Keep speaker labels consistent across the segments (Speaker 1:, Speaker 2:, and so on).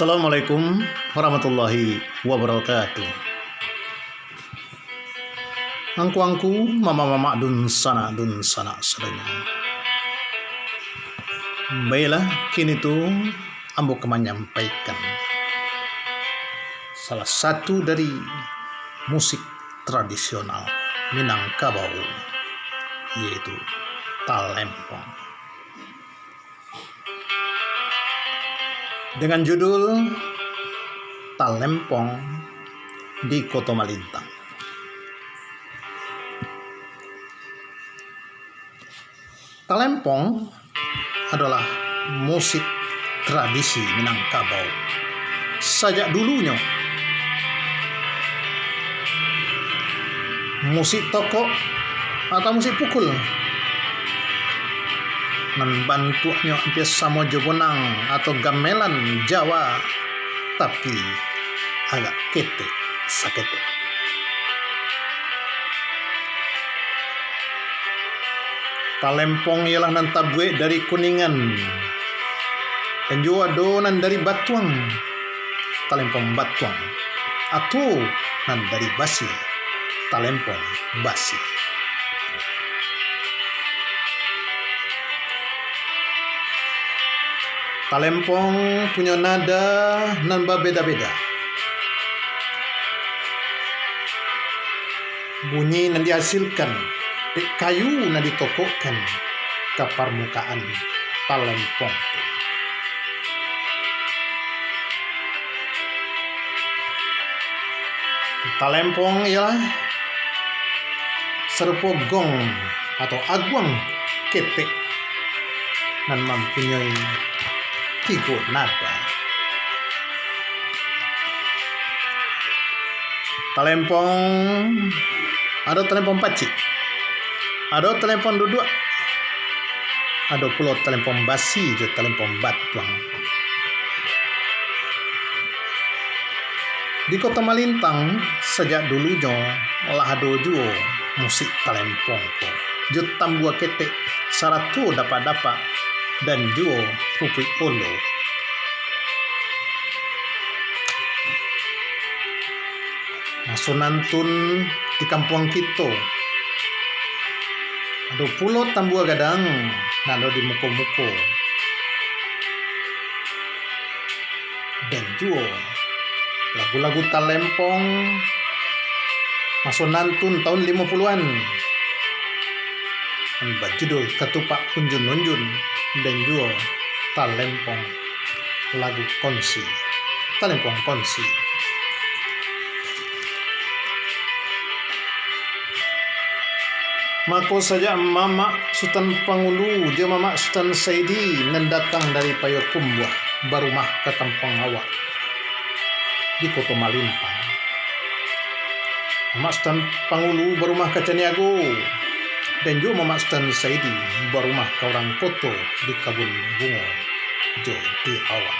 Speaker 1: Assalamualaikum warahmatullahi wabarakatuh. Angku mama dun sana sadanya. Baiklah, kini tuh ambo menyampaikan salah satu dari musik tradisional Minangkabau, yaitu talempong. Dengan judul Talempong di Koto Malintang. Talempong adalah musik tradisi Minangkabau sejak dulunya. Musik toko atau musik pukul membantunya hampir sama jebonang atau gamelan Jawa, tapi agak kete sakete. Talempong ialah nan tabue dari Kuningan dan juga adonan dari Batuang, talempong Batuang, atau nan dari Basi, talempong Basi. Talempong punya nada nan berbeda-beda. Bunyi yang dihasilkan dari kayu yang ditokokkan ke permukaan talempong. Talempong ialah serupa gong atau aguang ketek dan mempunyai 3 nada. Talempong ada talempong pacik, ada talempong duduk, ada pula talempong basi, atau talempong Batuang. Di Kota Malintang sejak dulunya olah ada juga musik talempong. Jo tambua ketek saratu dapat dan juga pupuk olo. Masunantun di kampung kita ada pulau tambua gadang ada di muko-muko, dan juga lagu-lagu talempong masunantun tahun 50-an berjudul Ketupak Unjun-unjun dan juga talempong lagu konsi, talempong konsi. Maka saja Mama Sultan Pangulu dia Mama Sultan Saidi mendatang dari Payakumbuh barumah ke kampung awak di Koto Malintang. Mama Sultan Pangulu barumah ke Caniago dan juga Mama Sultan Saidi barumah ke orang Koto di Kabun Bungo jo di awak.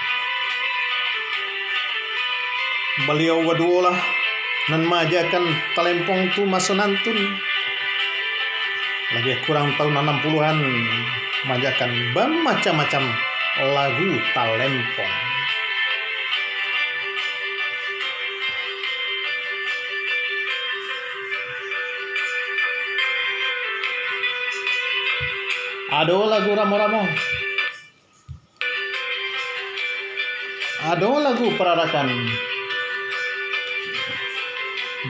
Speaker 1: Beliau wadulah nan majakan talempong tu masunantun lebih kurang tahun 60-an majakan bermacam-macam lagu talempong. Ada lagu ramo-ramo, ada lagu perarakan,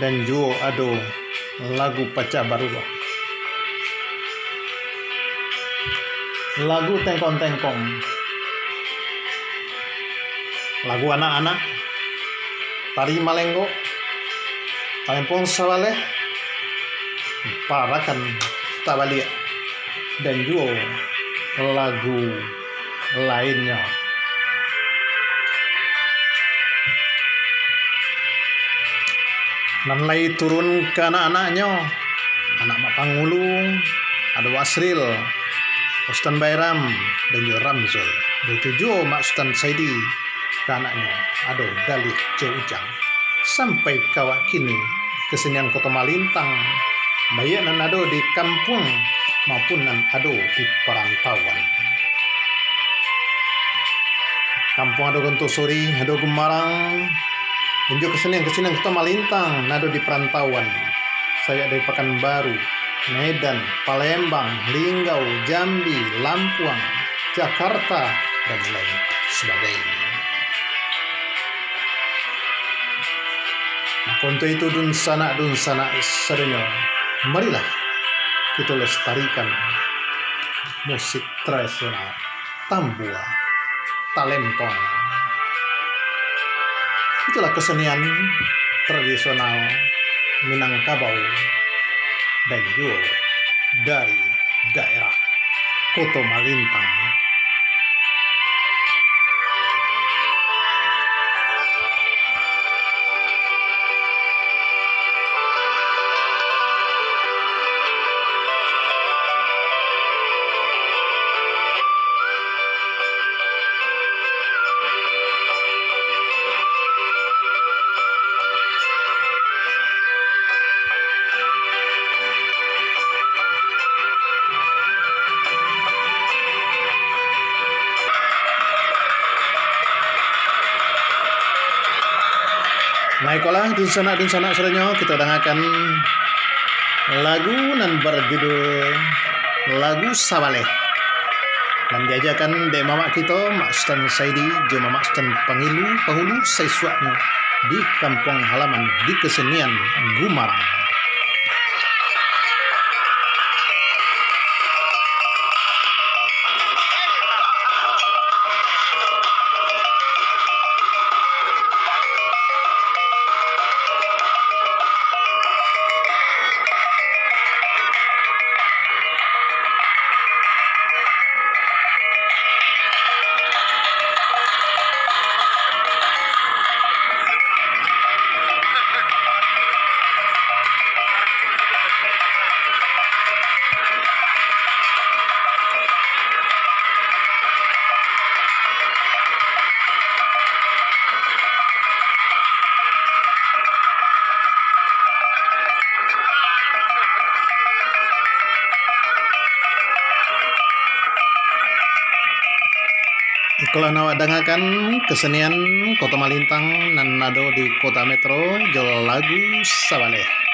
Speaker 1: dan juga ada lagu pecah barulah, lagu tengkong-tengkong, lagu anak-anak, tari malenggo, talempong sawaleh, parakan tabalia, dan juga lagu lainnya. Dan lagi turun ke anak-anaknya, anak Mak Pangulu, ada Asril, Ustaz Bayram, dan juga Ramzul. Betujuh Mak Ustaz Saidi ke anaknya, ado Dalih Ujang. Sampai kawak kini kesenian Kota Malintang, baik nan ado di kampung maupun nan ado di perantauan. Kampung ado Gentosori, ado Gemarang, dan juga kesenian Kota Malintang, nado di perantauan. Saya dari Pekanbaru, Medan, Palembang, Linggau, Jambi, Lampung, Jakarta, dan lain sebagainya. Maka untuk itu dun sanak sadanya, marilah kita lestarikan musik tradisional Tambua Talempong. Itulah kesenian tradisional Minangkabau dan juga dari daerah Kota Malintang. Naikolah dun sanak sadanya, kita dengarkan lagu nan berjudul lagu Sawaleh, dan diajarkan dari mamak kita Mak Ustaz Saidi jeung Mamak Ustaz Pahulu saiswaknya di kampung halaman di kesenian Gumarang. Kalau nawak dengarkan kesenian Kota Malintang nan nado di Kota Metro jol lagu Sawaleh.